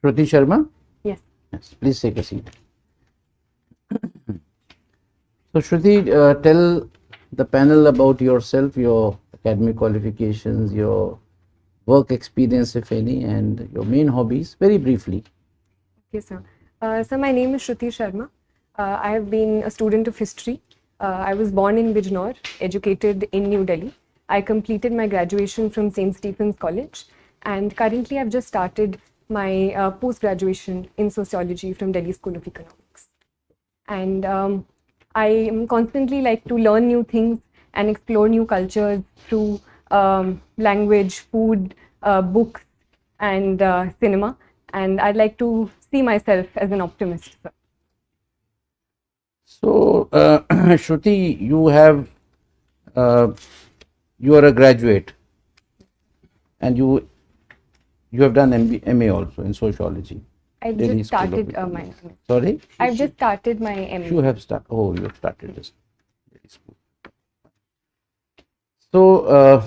Shruti Sharma? Yes. Yes, please take a seat. So Shruti, tell the panel about yourself, your academic qualifications, your work experience, if any, and your main hobbies, very briefly. Okay, sir. So my name is Shruti Sharma. I have been a student of history. I was born in Bijnor, educated in New Delhi. I completed my graduation from St. Stephen's College, and currently I've just started my post-graduation in sociology from Delhi School of Economics. And I am constantly like to learn new things and explore new cultures through language, food, books, and cinema. And I'd like to see myself as an optimist. So, Shruti, you are a graduate, and you have done MA also in sociology. I've Delhi just School of started my Economics. MA. Sorry? I've just started my MA. You have started. Oh, you have started this. Delhi School. So,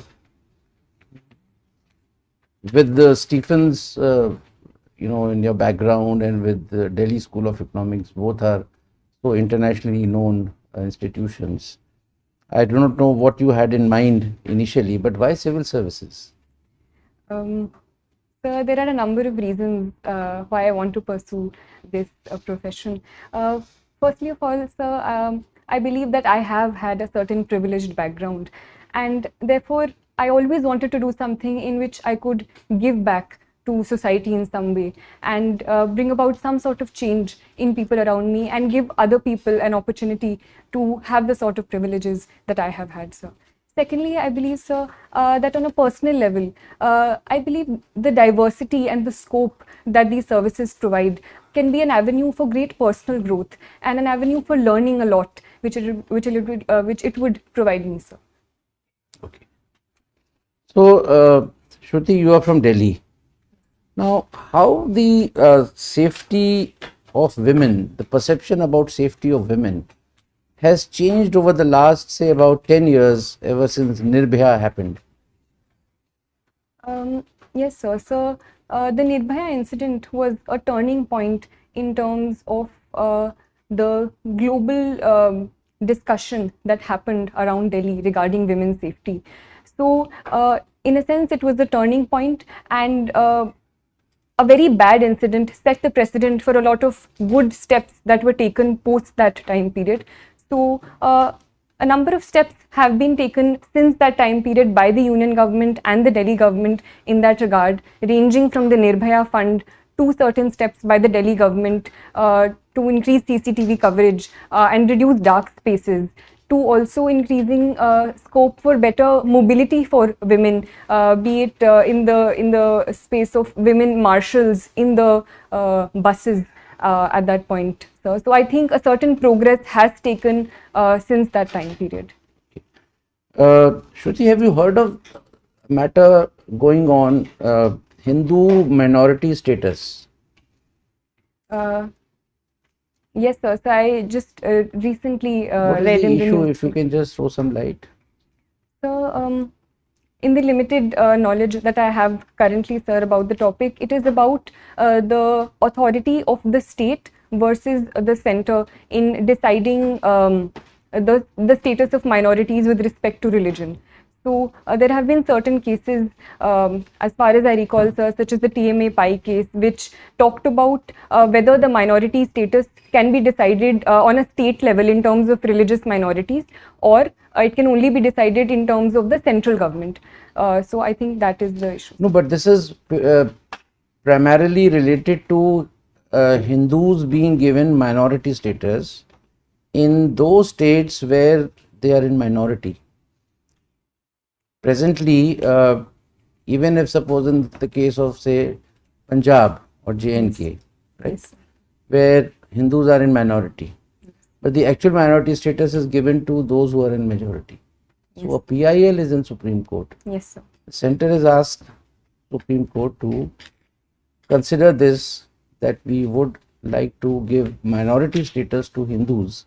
with the Stephens, in your background, and with the Delhi School of Economics, both are so internationally known institutions. I do not know what you had in mind initially, but why civil services? So there are a number of reasons why I want to pursue this profession. Firstly of all, sir, I believe that I have had a certain privileged background, and therefore I always wanted to do something in which I could give back to society in some way and bring about some sort of change in people around me and give other people an opportunity to have the sort of privileges that I have had, sir. Secondly, I believe, sir, that on a personal level, I believe the diversity and the scope that these services provide can be an avenue for great personal growth and an avenue for learning a lot, which it would provide me, sir. Okay. So, Shruti, you are from Delhi. Now, how the safety of women, the perception about safety of women, has changed over the last, say, about 10 years, ever since Nirbhaya happened? Yes, sir. So the Nirbhaya incident was a turning point in terms of the global discussion that happened around Delhi regarding women's safety. So, in a sense, it was a turning point, and a very bad incident set the precedent for a lot of good steps that were taken post that time period. So, a number of steps have been taken since that time period by the union government and the Delhi government in that regard, ranging from the Nirbhaya Fund to certain steps by the Delhi government to increase CCTV coverage and reduce dark spaces, to also increasing scope for better mobility for women, be it in the space of women marshals in the buses at that point. So I think a certain progress has taken since that time period. Shruti, have you heard of a matter going on, Hindu minority status? Yes, sir. So I just recently What is read the in the issue, news. if you can just throw some light? So, in the limited knowledge that I have currently, sir, about the topic, it is about the authority of the state versus the center in deciding the status of minorities with respect to religion. So there have been certain cases, as far as I recall, sir, such as the TMA Pai case, which talked about whether the minority status can be decided on a state level in terms of religious minorities, or it can only be decided in terms of the central government. So I think that is the issue. No, but this is primarily related to Hindus being given minority status in those states where they are in minority. Presently, even if suppose in the case of, say, Punjab or JNK, right, Yes. where Hindus are in minority, but the actual minority status is given to those who are in majority. So a PIL is in Supreme Court. Yes, sir. The center has asked Supreme Court to consider this, that we would like to give minority status to Hindus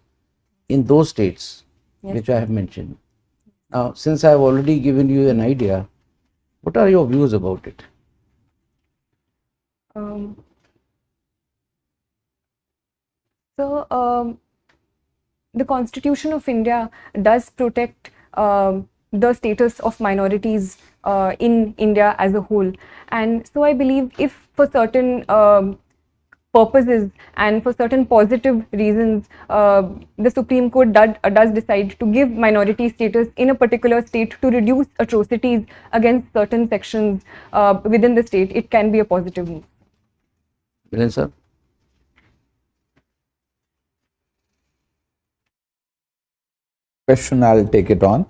in those states which I have mentioned. Now, since I have already given you an idea, what are your views about it? So, the Constitution of India does protect the status of minorities in India as a whole. And so I believe if for certain purposes and for certain positive reasons, the Supreme Court does decide to give minority status in a particular state to reduce atrocities against certain sections within the state, it can be a positive move. Nilendra sir? Question, I'll take it on.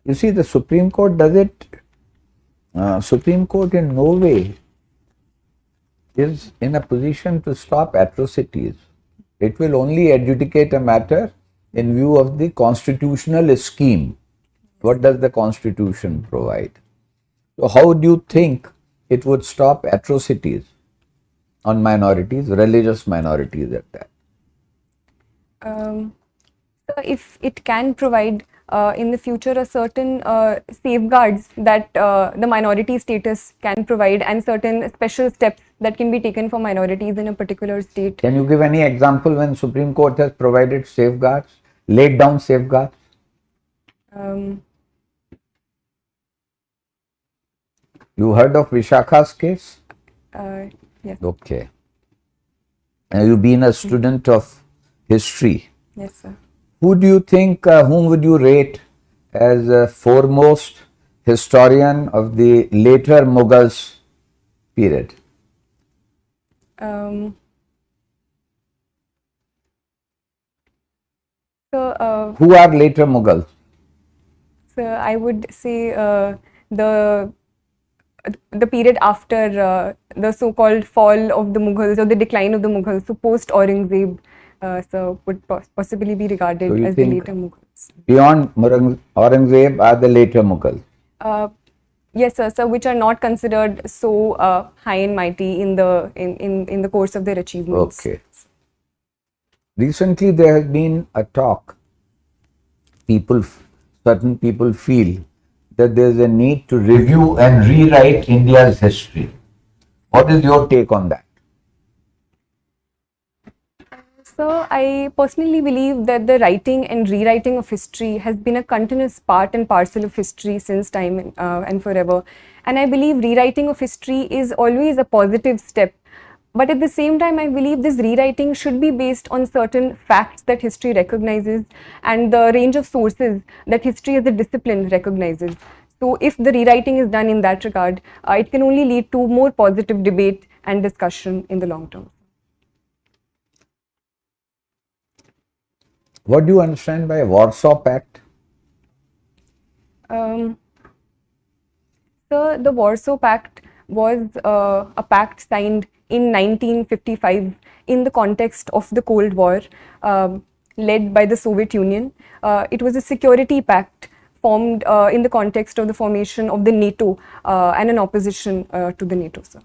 You see, the Supreme Court does it. Supreme Court in no way is in a position to stop atrocities. It will only adjudicate a matter in view of the constitutional scheme. What does the Constitution provide? So, how do you think it would stop atrocities on minorities, religious minorities at that? So if it can provide in the future a certain safeguards that the minority status can provide and certain special steps that can be taken for minorities in a particular state. Can you give any example when Supreme Court has provided safeguards, laid down safeguards? You heard of Vishakha's case? Yes. Okay. You've been a student of history. Yes, sir. Who do you think, whom would you rate as a foremost historian of the later Mughals period? Who are later Mughals? So I would say the period after the so-called fall of the Mughals or the decline of the Mughals, so post Aurangzeb, so would possibly be regarded So you as the think later Mughals. Beyond Aurangzeb are the later Mughals? Yes, sir. So which are not considered so high and mighty in the course of their achievements. Okay. Recently, there has been a talk. Certain people feel that there is a need to review and rewrite India's history. What is your take on that? So I personally believe that the writing and rewriting of history has been a continuous part and parcel of history since time and forever. And I believe rewriting of history is always a positive step. But at the same time, I believe this rewriting should be based on certain facts that history recognizes and the range of sources that history as a discipline recognizes. So if the rewriting is done in that regard, it can only lead to more positive debate and discussion in the long term. What do you understand by Warsaw Pact? So the Warsaw Pact was a pact signed in 1955 in the context of the Cold War, led by the Soviet Union. It was a security pact formed in the context of the formation of the NATO and an opposition to the NATO, sir.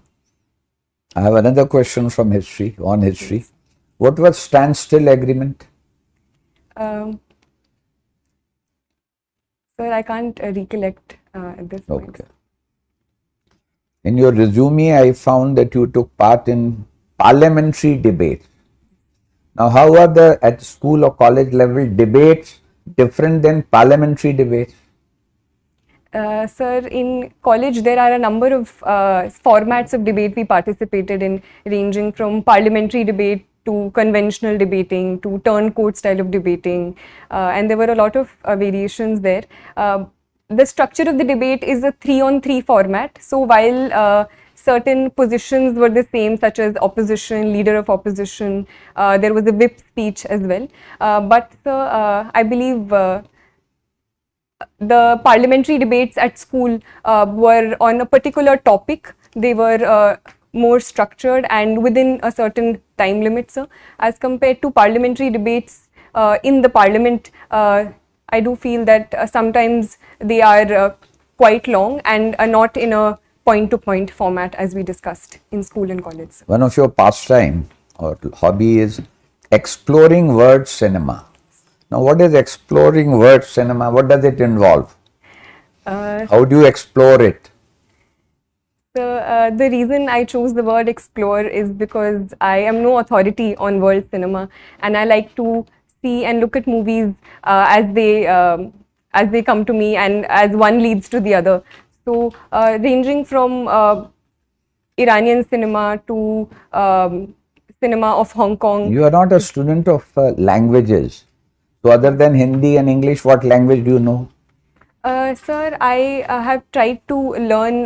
I have another question from history, on history. Yes. What was standstill agreement? Sir, I can't recollect at this point. Okay. In your resume, I found that you took part in parliamentary debates. Now, how are the at school or college level debates different than parliamentary debates? Sir, in college there are a number of formats of debate we participated in, ranging from parliamentary debate to conventional debating to turncoat style of debating, and there were a lot of variations there. The structure of the debate is a 3-on-3 format. So while certain positions were the same, such as opposition, leader of opposition, there was a whip speech as well. But I believe the parliamentary debates at school were on a particular topic. They were more structured and within a certain time limit, sir. As compared to parliamentary debates in the parliament, I do feel that sometimes they are quite long and are not in a point-to-point format as we discussed in school and college. One of your pastime or hobby is exploring word cinema. Now, what is exploring word cinema? What does it involve? How do you explore it? So the reason I chose the word explore is because I am no authority on world cinema, and I like to see and look at movies as they come to me, and as one leads to the other. So ranging from Iranian cinema to cinema of Hong Kong. You are not a student of languages. So other than Hindi and English, what language do you know? Sir, I have tried to learn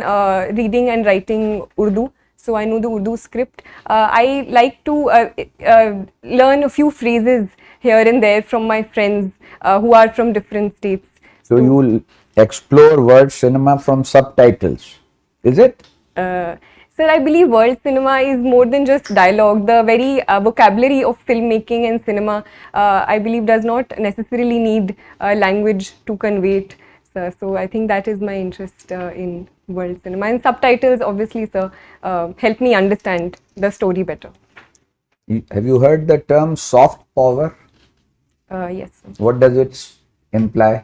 reading and writing Urdu, so I know the Urdu script. I like to learn a few phrases here and there from my friends who are from different states. So you will explore world cinema from subtitles, is it? Sir, I believe world cinema is more than just dialogue. The very vocabulary of filmmaking and cinema, I believe, does not necessarily need language to convey it. Sir. So I think that is my interest in world cinema. And subtitles, obviously, sir, help me understand the story better. Have you heard the term soft power? Yes, sir. What does it imply?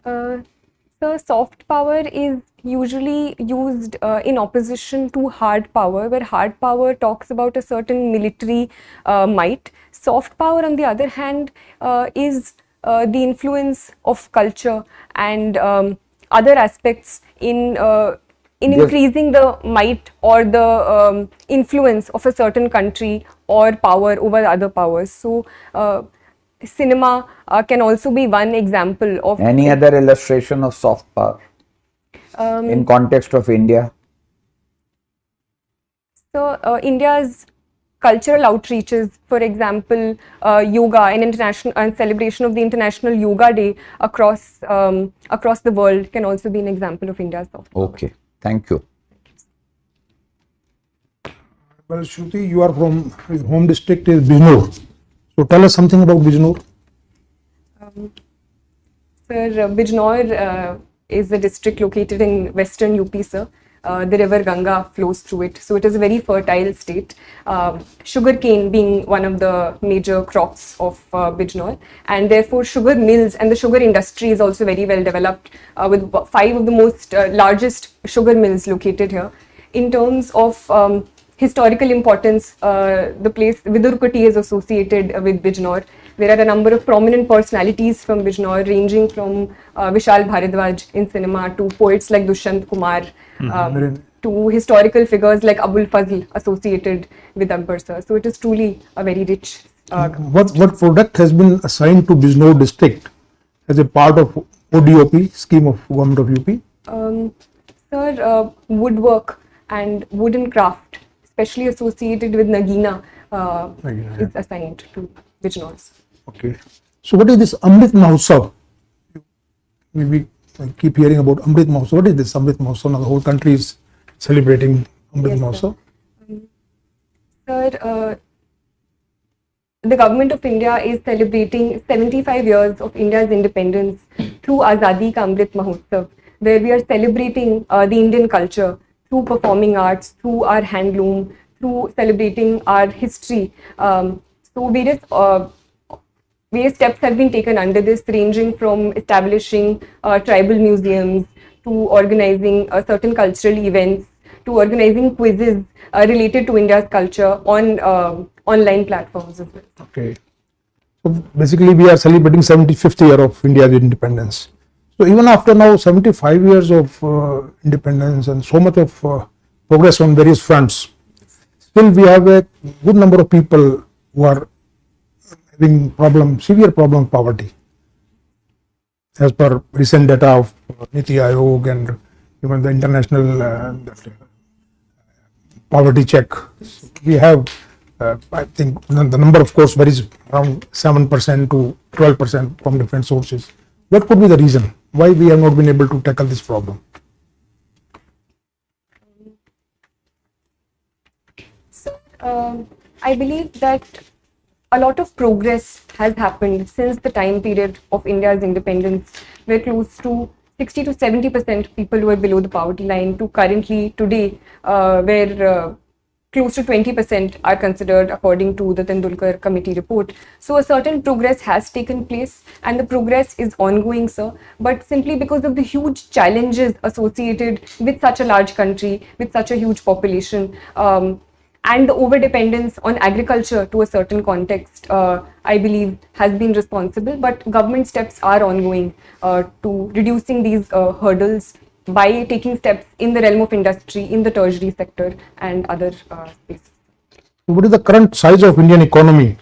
So soft power is usually used in opposition to hard power, where hard power talks about a certain military might. Soft power, on the other hand, is the influence of culture and other aspects in increasing the might or the influence of a certain country or power over other powers. So cinema can also be one example of Any other illustration of soft power in context of India? So India's cultural outreaches, for example, yoga and international celebration of the International Yoga Day across the world can also be an example of India's soft power. Okay, thank you. Well, Shruti, you are from your home district is Bijnor. So tell us something about Bijnor. Sir, Bijnor is a district located in western UP, sir. The river Ganga flows through it, so it is a very fertile state. Sugarcane being one of the major crops of Bijnor, and therefore sugar mills and the sugar industry is also very well developed, with 5 of the most largest sugar mills located here. In terms of historical importance, the place Vidurkoti is associated with Bijnor. There are a number of prominent personalities from Bijnor, ranging from Vishal Bharadwaj in cinema to poets like Dushyant Kumar, to historical figures like Abul Fazl associated with Akbar, sir. So it is truly a very rich. What product has been assigned to Bijnor district as a part of ODOP scheme of government of UP? Sir, woodwork and wooden craft, especially associated with Nagina, is assigned to Bijnors. Okay. So what is this Amrit Mahotsav? We keep hearing about Amrit Mahotsav. What is this Amrit Mahotsav? Now the whole country is celebrating Amrit Yes, Mahotsav. Sir, the government of India is celebrating 75 years of India's independence through Azadi Ka Amrit Mahotsav, where we are celebrating the Indian culture through performing arts, through our handloom, through celebrating our history. So various steps have been taken under this, ranging from establishing tribal museums to organizing certain cultural events to organizing quizzes related to India's culture on online platforms as well. Okay. So basically we are celebrating 75th year of India's independence. So even after now 75 years of independence and so much of progress on various fronts, still we have a good number of people who are having severe problem of poverty. As per recent data of Niti Aayog and even the international poverty check, we have, I think the number of course varies around 7% to 12% from different sources. What could be the reason why we have not been able to tackle this problem? So, I believe that a lot of progress has happened since the time period of India's independence, where close to 60 to 70% people were below the poverty line, to currently today, where close to 20% are considered according to the Tendulkar committee report. So a certain progress has taken place and the progress is ongoing, sir. But simply because of the huge challenges associated with such a large country, with such a huge population, and the over-dependence on agriculture to a certain context, I believe, has been responsible. But government steps are ongoing to reducing these hurdles by taking steps in the realm of industry, in the tertiary sector and other spaces. What is the current size of Indian economy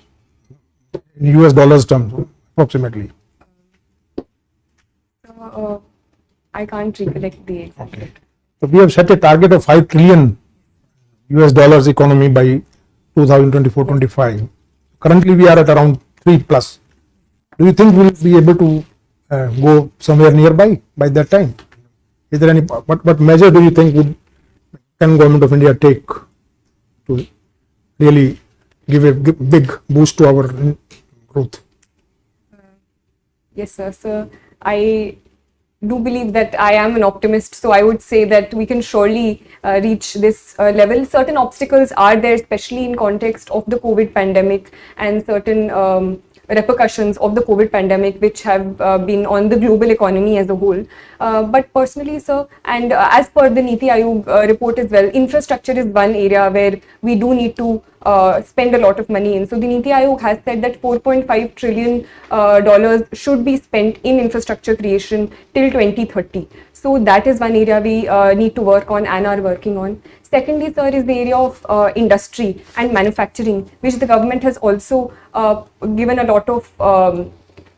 in US dollars terms, approximately? I can't recollect the exact. Okay. So we have set a target of 5 trillion US dollars economy by 2024-25. Currently we are at around 3 plus. Do you think we'll be able to go somewhere nearby by that time? Is there any, what measure do you think can Government of India take to really give a big boost to our growth? Yes, sir. So I do believe that I am an optimist. So I would say that we can surely reach this level. Certain obstacles are there, especially in context of the COVID pandemic and certain repercussions of the COVID pandemic, which have been on the global economy as a whole. But personally, sir, and as per the Niti Aayog report as well, infrastructure is one area where we do need to spend a lot of money in. So the Niti Aayog has said that $4.5 trillion dollars should be spent in infrastructure creation till 2030. So that is one area we need to work on and are working on. Secondly, sir, is the area of industry and manufacturing, which the government has also given a lot of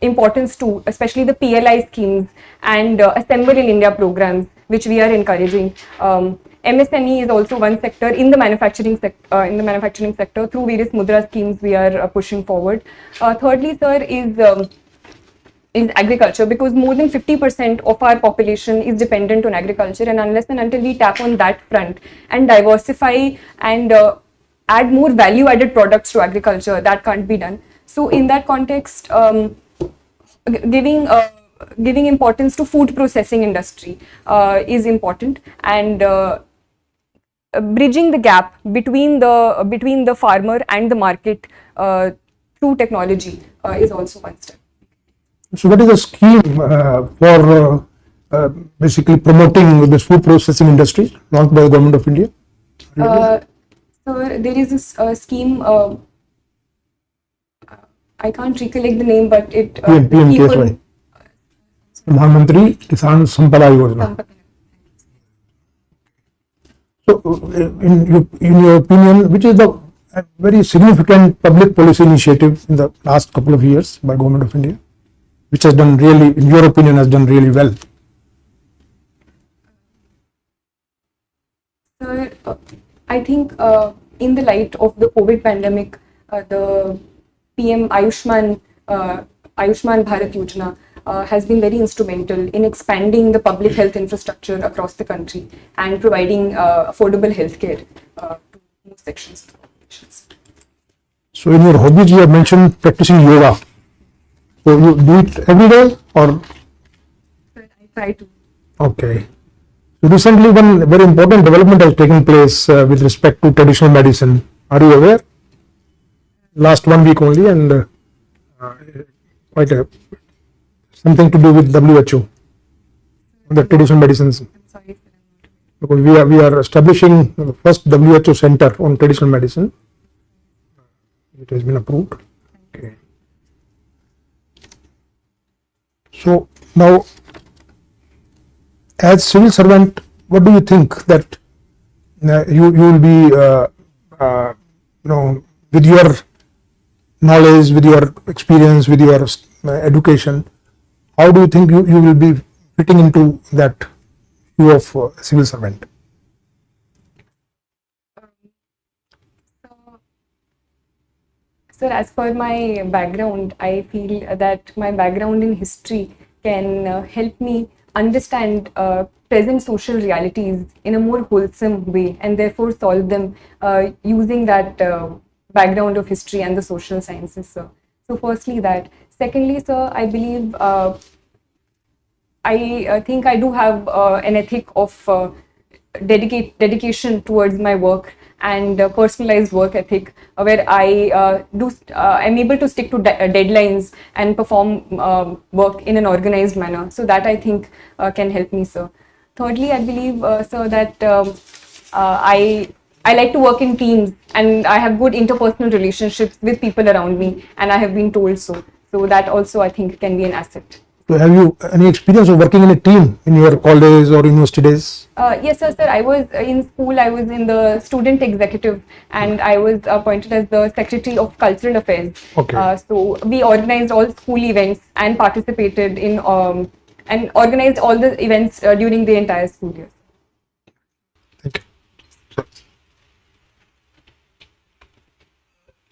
importance to, especially the PLI schemes and Assemble in India programs, which we are encouraging. MSME is also one sector in the manufacturing sector. Through various Mudra schemes we are pushing forward. Thirdly, sir, is agriculture, because more than 50% of our population is dependent on agriculture, and unless and until we tap on that front and diversify and add more value added products to agriculture, that can't be done. So in that context, giving importance to food processing industry is important, and bridging the gap between the farmer and the market through technology is also one step. So what is the scheme for basically promoting this food processing industry launched by the Government of India? So there is this scheme, I can't recollect the name, but it PM Pradhan Mantri Kisan Sampada Yojana. So in your opinion, which is the very significant public policy initiative in the last couple of years by Government of India, which has done really, in your opinion, has done really well? Sir, I think in the light of the COVID pandemic, the PM Ayushman Bharat Yojana has been very instrumental in expanding the public health infrastructure across the country and providing affordable healthcare to most sections of the population. So in your hobbies, you have mentioned practicing yoga. So you do it every day, or? I try to. Okay. So recently one very important development has taken place with respect to traditional medicine. Are you aware? Last 1 week only, and quite something to do with WHO, the traditional medicines. I'm sorry, sir. Because we are establishing the first WHO center on traditional medicine. It has been approved. Okay. So now, as civil servant, what do you think that you will be, with your knowledge, with your experience, with your education, how do you think you will be fitting into that view of civil servant? Sir, as per my background, I feel that my background in history can help me understand present social realities in a more wholesome way, and therefore solve them using that background of history and the social sciences, sir. So firstly that. Secondly, sir, I believe I think I do have an ethic of dedication towards my work and personalized work ethic, where I am able to stick to deadlines and perform work in an organized manner. So that I think can help me, sir. Thirdly, I believe, sir, that I like to work in teams, and I have good interpersonal relationships with people around me, and I have been told so. So that also I think can be an asset. So have you any experience of working in a team in your college or university days? Yes, sir. I was in school. I was in the student executive, and I was appointed as the secretary of cultural affairs. Okay. So we organized all school events and participated in and organized all the events during the entire school year. Thank you.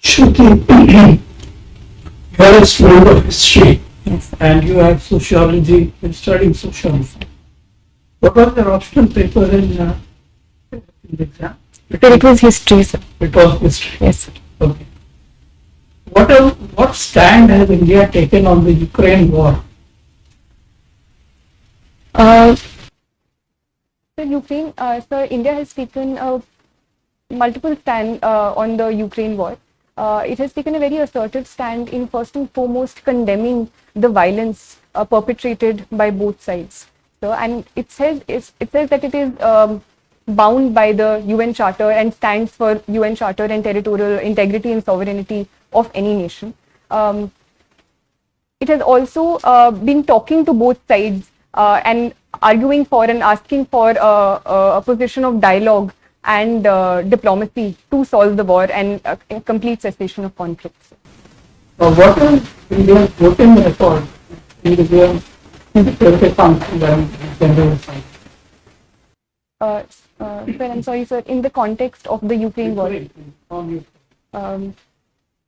Shruti, you are a student of history Yes. and you have sociology, you're studying sociology. What was your optional paper in the exam? It was history, sir. It was history. Yes, sir. Okay. What stand has India taken on the Ukraine war? So Ukraine, so India has taken multiple stand on the Ukraine war. It has taken a very assertive stand in first and foremost condemning the violence perpetrated by both sides. So, and it says that it is bound by the UN Charter and stands for UN Charter and territorial integrity and sovereignty of any nation. It has also been talking to both sides and arguing for and asking for a position of dialogue and diplomacy to solve the war and a complete cessation of conflicts. What is India's voting record in the UN Security Council and General Assembly? Sir, I'm sorry, sir. In the context of the Ukraine war,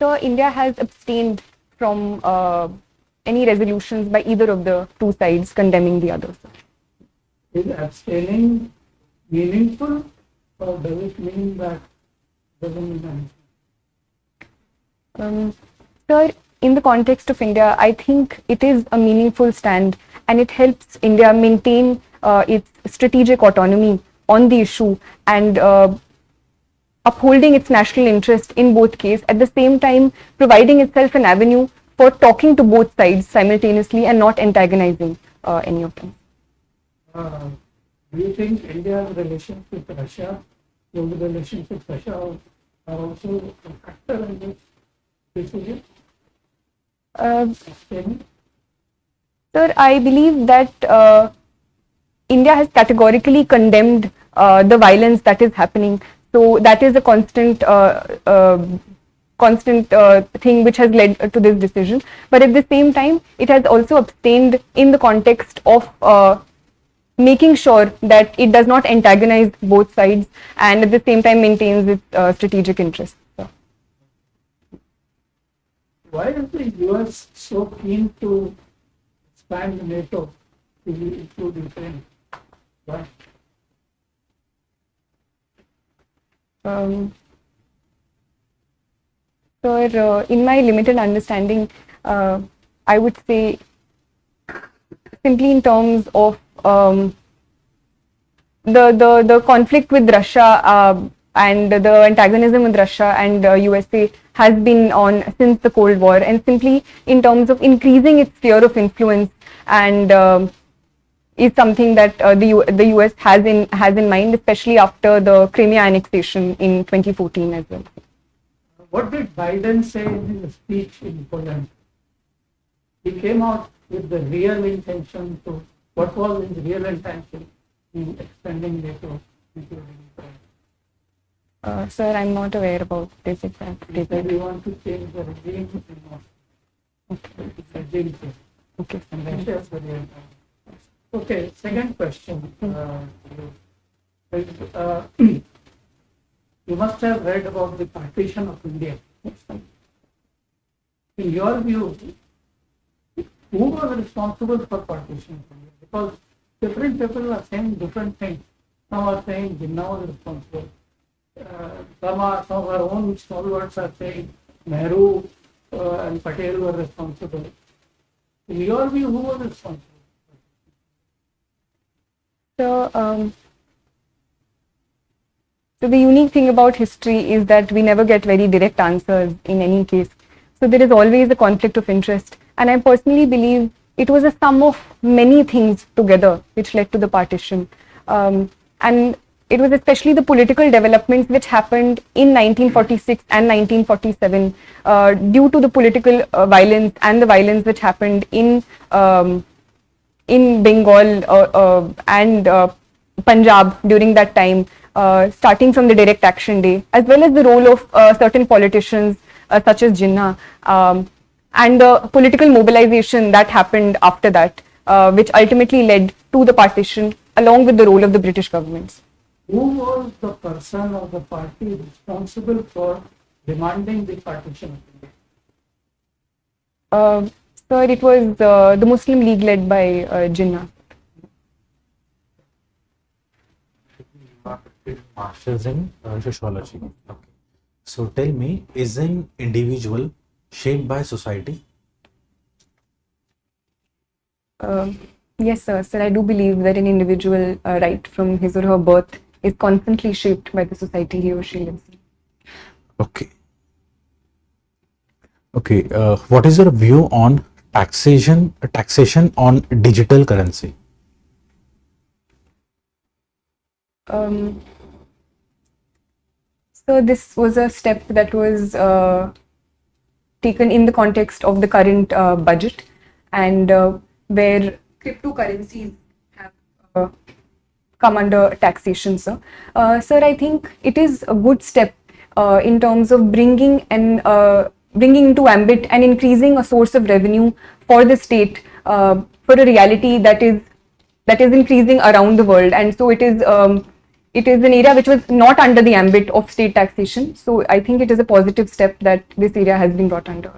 so India has abstained from any resolutions by either of the two sides condemning the other. Sir. Is abstaining meaningful, or does it mean that doesn't mean anything? Sir, in the context of India, I think it is a meaningful stand, and it helps India maintain its strategic autonomy on the issue and upholding its national interest in both cases, at the same time providing itself an avenue for talking to both sides simultaneously and not antagonizing any of them. Do you think India's relations with Russia, those relations with Russia are also a factor in this decision? Sir, I believe that India has categorically condemned the violence that is happening. So that is a constant thing which has led to this decision. But at the same time, it has also abstained in the context of making sure that it does not antagonize both sides and at the same time maintains its strategic interests. So. Why is the US so keen to expand NATO to include Ukraine? Why? So, in my limited understanding, I would say simply in terms of the conflict with Russia and the antagonism with Russia and USA has been on since the Cold War, and simply in terms of increasing its sphere of influence and is something that the US has in mind, especially after the Crimea annexation in 2014 as well. What did Biden say in his speech in Poland? He came out with the real intention to, what was his real intention in extending NATO including Ukraine? Sir, I'm not aware about this exact He said statement. we want to change the regime in Moscow. Okay. It's a regime change. Okay. And Russia is the real time. Okay, second question. You must have read about the partition of India. Yes, sir. In your view, who was responsible for partition of India? Because different people are saying different things. Some are saying Jinnah was responsible. Some of our own stalwarts are saying Nehru and Patel were responsible. In your view, who was responsible? So, So the unique thing about history is that we never get very direct answers in any case. So there is always a conflict of interest. And I personally believe it was a sum of many things together which led to the partition. And it was especially the political developments which happened in 1946 and 1947 due to the political violence and the violence which happened in Bengal and Punjab during that time, starting from the Direct Action Day, as well as the role of certain politicians such as Jinnah, and the political mobilization that happened after that, which ultimately led to the partition, along with the role of the British governments. Who was the person or the party responsible for demanding the partition of India? Sir, it was the Muslim League led by Jinnah. Masters in sociology. Okay. So tell me, is an individual shaped by society? Yes, sir. Sir, I do believe that an individual, right from his or her birth, is constantly shaped by the society he or she lives in. Okay. Okay. What is your view on taxation on digital currency? So this was a step that was taken in the context of the current budget, and where cryptocurrencies have come under taxation, sir. Sir, I think it is a good step in terms of bringing into ambit and increasing a source of revenue for the state for a reality that is increasing around the world, and so it is an area which was not under the ambit of state taxation. So I think it is a positive step that this area has been brought under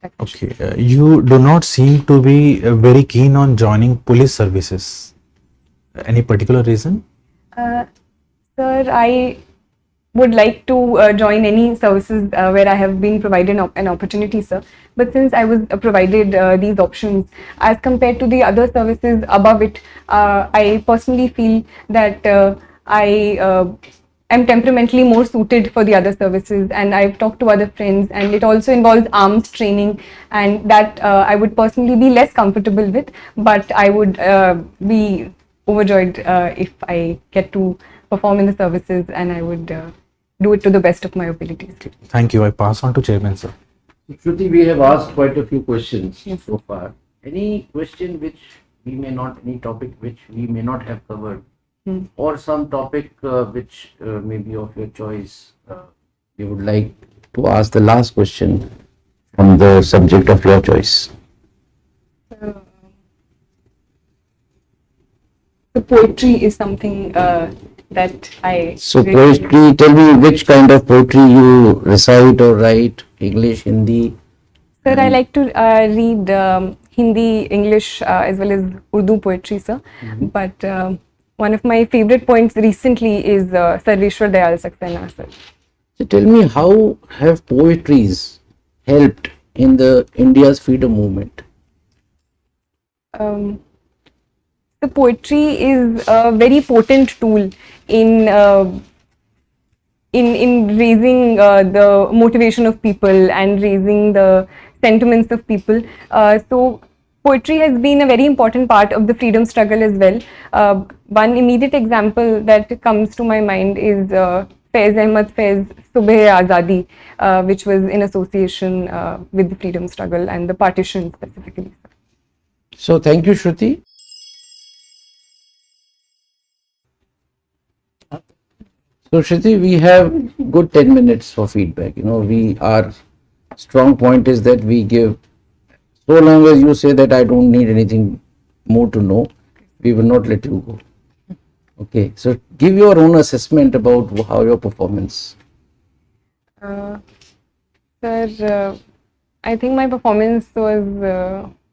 taxation. Okay. You do not seem to be very keen on joining police services. Any particular reason? Sir, I would like to join any services where I have been provided an opportunity, sir. But since I was provided these options, as compared to the other services above it, I personally feel that I am temperamentally more suited for the other services, and I've talked to other friends, and it also involves arms training, and that I would personally be less comfortable with, but I would be overjoyed if I get to perform in the services, and I would do it to the best of my abilities. Thank you. I pass on to Chairman, sir. Shruti, we have asked quite a few questions Yes. so far. Any question which any topic which we may not have covered, or some topic which may be of your choice, you would like to ask the last question from the subject of your choice? The poetry is something that I So really- poetry, tell me which kind of poetry you recite or write, English, Hindi? Sir, I like to read Hindi, English, as well as Urdu poetry, sir. But one of my favorite poets recently is Sarveshwar Dayal Saxena, sir. So tell me, how have poetries helped in the India's freedom movement? The poetry is a very potent tool in raising the motivation of people and raising the sentiments of people. So poetry has been a very important part of the freedom struggle as well. One immediate example that comes to my mind is Faiz Ahmad Faiz Subh Azadi, which was in association with the freedom struggle and the partition specifically. So thank you, Shruti. So Shruti, we have good 10 minutes for feedback. Our strong point is that we give, so long as you say that I don't need anything more to know, we will not let you go. Okay, so give your own assessment about how your performance. Sir, I think my performance was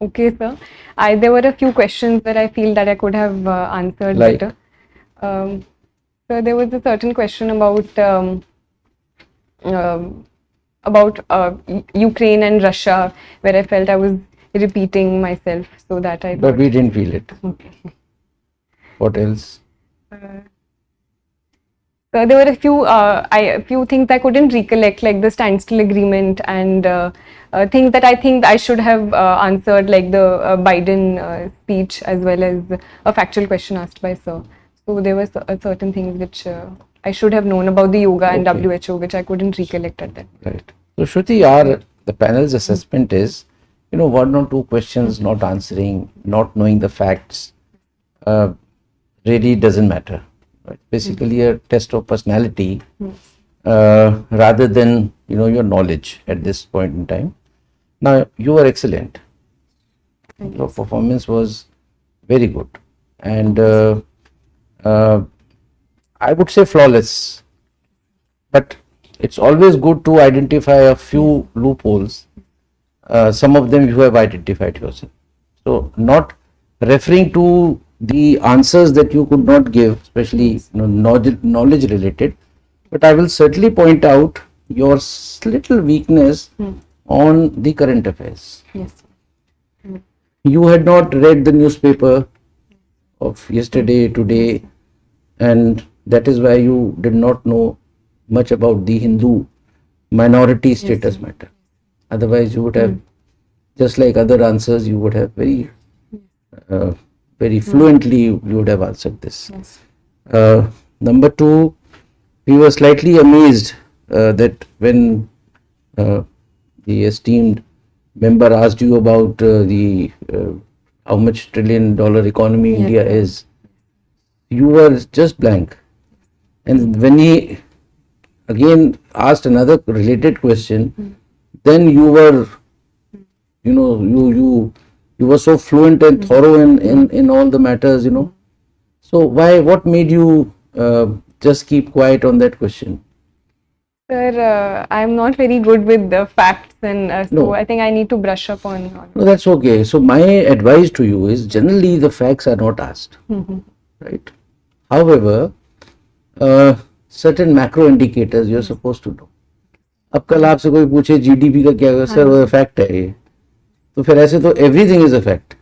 okay, sir. There were a few questions that I feel that I could have answered Like? better. So there was a certain question about Ukraine and Russia, where I felt I was repeating myself, so that I But thought, we didn't feel it. okay. What else? So there were a few things I couldn't recollect, like the standstill agreement and things that I think I should have answered, like the Biden speech, as well as a factual question asked by Sir. So there were certain things which I should have known about the yoga and Okay. WHO, which I couldn't recollect at that. Right. So Shruti, the panel's assessment is, one or two questions not answering, not knowing the facts, really doesn't matter. Right? Basically, a test of personality rather than your knowledge at this point in time. Now you were excellent. Your performance was very good, and I would say flawless. But it's always good to identify a few loopholes. Some of them you have identified yourself. So not referring to the answers that you could not give, especially knowledge related, but I will certainly point out your little weakness on the current affairs. Yes. You had not read the newspaper of yesterday, today, and that is why you did not know much about the Hindu minority status matter. Otherwise, you would have, just like other answers, you would have very fluently, you would have answered this. Yes. Number two, we were slightly amazed that when the esteemed member asked you about the how much $1 trillion economy India is, you were just blank. And when he again asked another related question, then you were, you were so fluent and thorough in all the matters, So what made you just keep quiet on that question? Sir, I'm not very good with the facts, and so No. I think I need to brush up on. No, that's okay. So my advice to you is, generally the facts are not asked, right? However, certain macro indicators you're supposed to know. अब कल आपसे कोई पूछे GDP का क्या है, sir वो fact है ये, तो फिर ऐसे तो एवरीथिंग इज अ फैक्ट.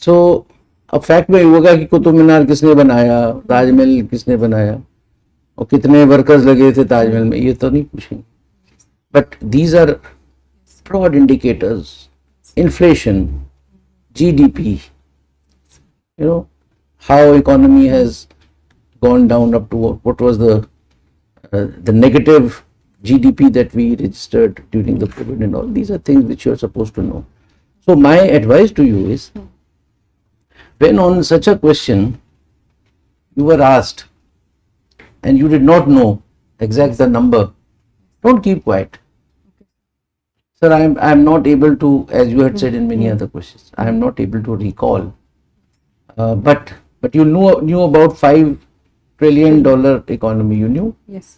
सो अब फैक्ट में होगा कि कुतुब मीनार किसने बनाया, ताजमहल किसने बनाया, और कितने वर्कर्स लगे थे ताजमहल में, ये तो नहीं पूछेंगे. But these are broad indicators, inflation, GDP, how economy has gone down up to what was the negative GDP that we registered during the COVID and all. These are things which you are supposed to know. So my advice to you is, when on such a question you were asked and you did not know exact the number, don't keep quiet. Sir, I am not able to, as you had said in many other questions, I am not able to recall. But you knew about $5 trillion economy. You knew. Yes.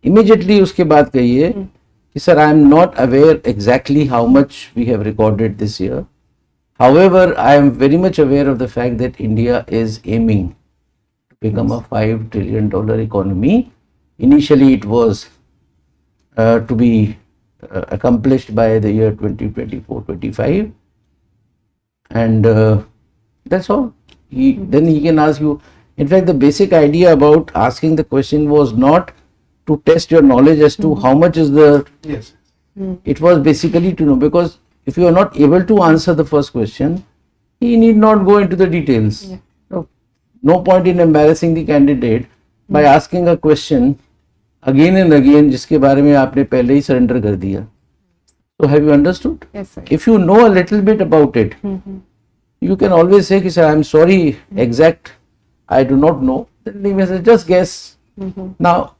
Immediately उसके बाद कहिए कि sir, I am not aware exactly how much we have recorded this year. However, I am very much aware of the fact that India is aiming to become a $5 trillion economy. Initially, it was to be accomplished by the year 2024-25, and that's all. Then he can ask you. In fact, the basic idea about asking the question was not to test your knowledge as to how much is the. Yes. It was basically to know, because if you are not able to answer the first question, he need not go into the details. Yeah. No point in embarrassing the candidate by asking a question again and again जिसके बारे में आपने पहले ही surrender कर दिया. So have you understood? Yes, sir. If you know a little bit about it, you can always say, sir, I am sorry, exact, I do not know. Then he may say, just guess. Now,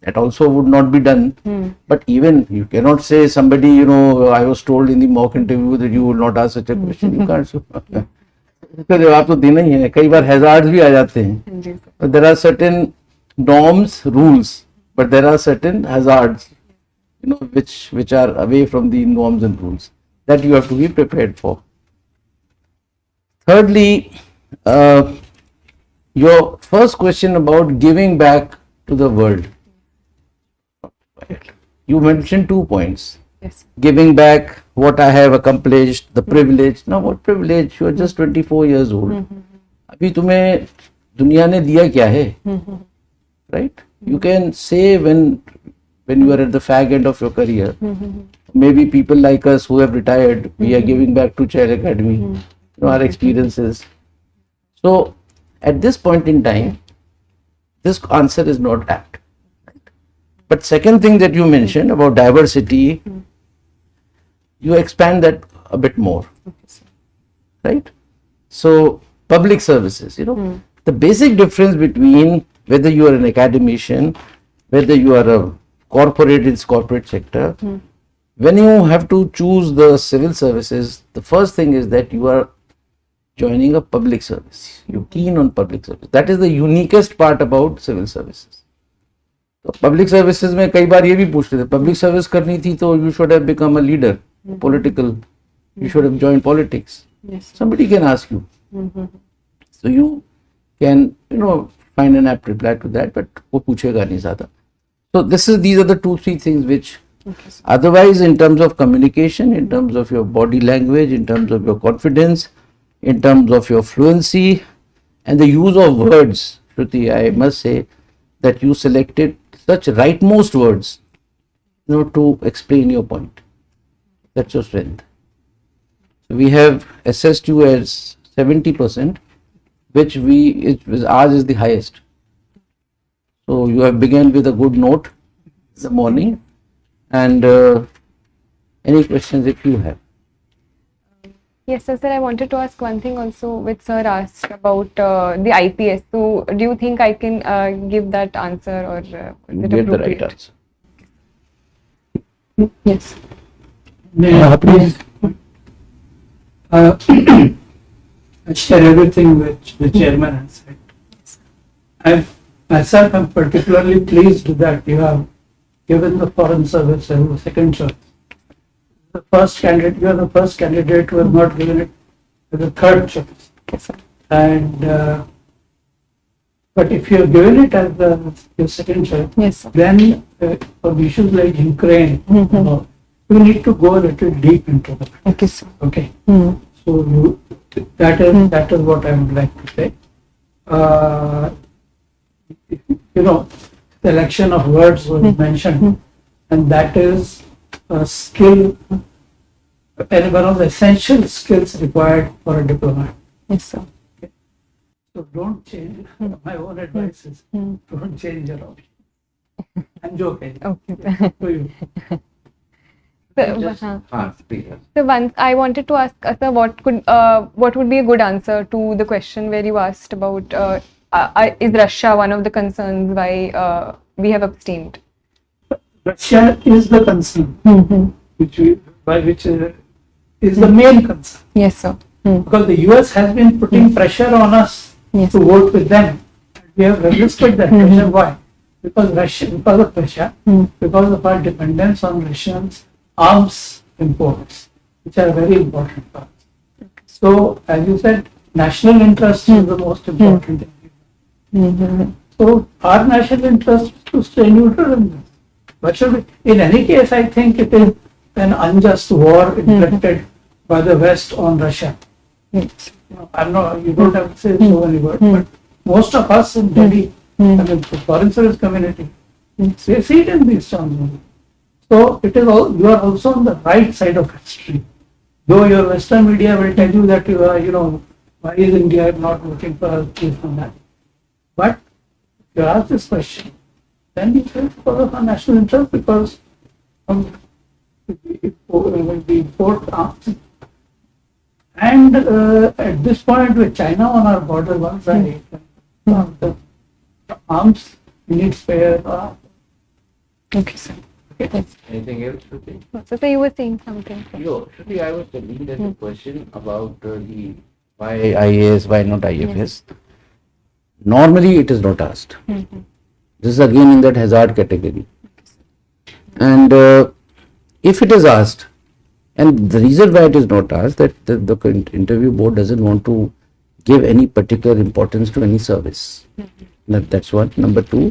that also would not be done. But even you cannot say somebody, I was told in the mock interview that you will not ask such a question. You can't. उसका जवाब तो देना ही है. कई बार hazards भी आ जाते हैं. जी sir. But there are certain norms, rules, but there are certain hazards, which are away from the norms and rules that you have to be prepared for. Thirdly, your first question about giving back to the world. You mentioned 2 points. Yes. Giving back what I have accomplished, the privilege. Now, what privilege? You are just 24 years old. अभी तुम्हें दुनिया ने दिया क्या है? right? You can say when you are at the fag end of your career, maybe people like us who have retired, we are giving back to Chair Academy, our experiences. So at this point in time, this answer is not apt. But second thing that you mentioned about diversity, you expand that a bit more, right? So public services, the basic difference between whether you are an academician, whether you are a corporate in corporate sector, when you have to choose the civil services, the first thing is that you are joining a public service. You're keen on public service. That is the uniquest part about civil services. तो public services में कई बार ये भी पूछते थे, public service करनी थी तो you should have become a leader, political, you should have joined politics. Yes. Somebody can ask you. So you can, find an apt reply to that, but वो पूछेगा नहीं ज़्यादा. So these are the 2-3 things which otherwise in terms of communication, in terms of your body language, in terms of your confidence, in terms of your fluency and the use of words, Shruti, I must say that you selected such rightmost words, to explain your point. That's your strength. So we have assessed you as 70%, which ours is the highest. So you have begun with a good note in the morning, and any questions if you have. Yes, sir. I wanted to ask one thing also, which sir asked about the IPS. So, do you think I can give that answer, or is You it get the appropriate? right answer. Yes. Please, I share everything which the chairman has said. Myself am particularly pleased that you have given the foreign service as a second choice. You are the first candidate who has not given it as a third choice. Yes, sir. And but if you have given it as your second choice, Yes, sir. then for issues like Ukraine, you need to go a little deep into that. Okay, sir. Okay. So that is what I would like to say. Selection of words was mentioned, and that is a skill, and one of the essential skills required for a diplomat. Yes, sir. So don't change. My own advice is don't change your option. I'm joking. Okay, sir. To you. So once I wanted to ask sir, what would be a good answer to the question where you asked about is Russia one of the concerns why we have abstained? Russia is the concern, which is the main concern, Yes, sir. because the US has been putting pressure on us Yes. to vote with them. We have resisted that pressure. Why? Because of Russia, because of our dependence on Russians arms imports, which are very important for us. So, as you said, national interest is the most important thing. So, our national interest is to stay neutral in this. But should we, in any case, I think it is an unjust war inflicted by the West on Russia. Yes. You don't have to say so many words, but most of us in Delhi, the foreign service community, they see it in these terms only. So it is you are also on the right side of history. Though your Western media will tell you that you are, why is India not voting for us, this and that. But if you ask this question, then you say because of our national interest, because we import arms. And at this point, with China on our border, one side, the arms need spare. Okay, sir. Yes. Anything else, Shruti? So you were saying something. Sir. Shruti, I was telling there's a question about the why IAS, why not IFS. Normally, it is not asked. This is again in that hazard category. And if it is asked, and the reason why it is not asked, that the interview board doesn't want to give any particular importance to any service. That's one. Number two,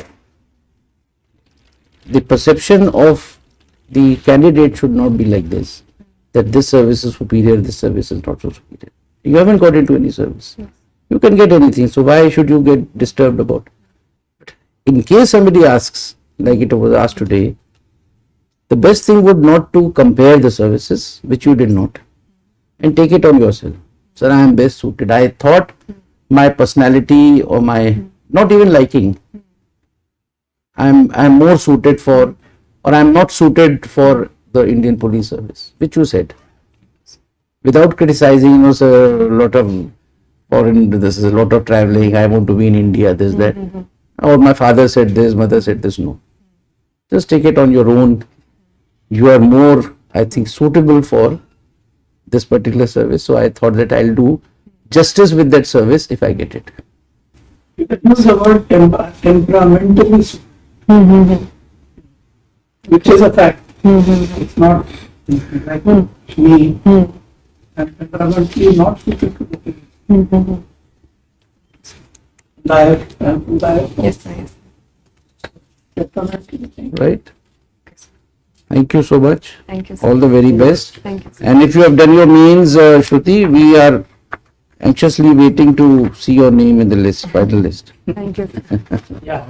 the perception of the candidate should not be like this, that this service is superior, this service is not so superior. You haven't got into any service. You can get anything, so why should you get disturbed about it? in case somebody asks, like it was asked today, the best thing would not to compare the services, which you did not, and take it on yourself. Sir, I am best suited. I thought my personality or my not even liking, I'm more suited for, or I'm not suited for the Indian police service, which you said. Without criticizing, you know, sir, a lot of foreign, this is a lot of traveling, I want to be in India, this, that. Or my father said this, mother said this, no. Just take it on your own. You are more, I think, suitable for this particular service. So I thought that I'll do justice with that service if I get it. It was the word temperamentally, which is a fact. It's not like me. I'm temperamentally not suited to the police. Yes, sir. Yes. Temperamentally. Right? Thank you so much. Thank you, sir. All the very best. Thank you, sir. And if you have done your means, Shruti, we are anxiously waiting to see your name in the list, final list. Thank you, sir. Yeah.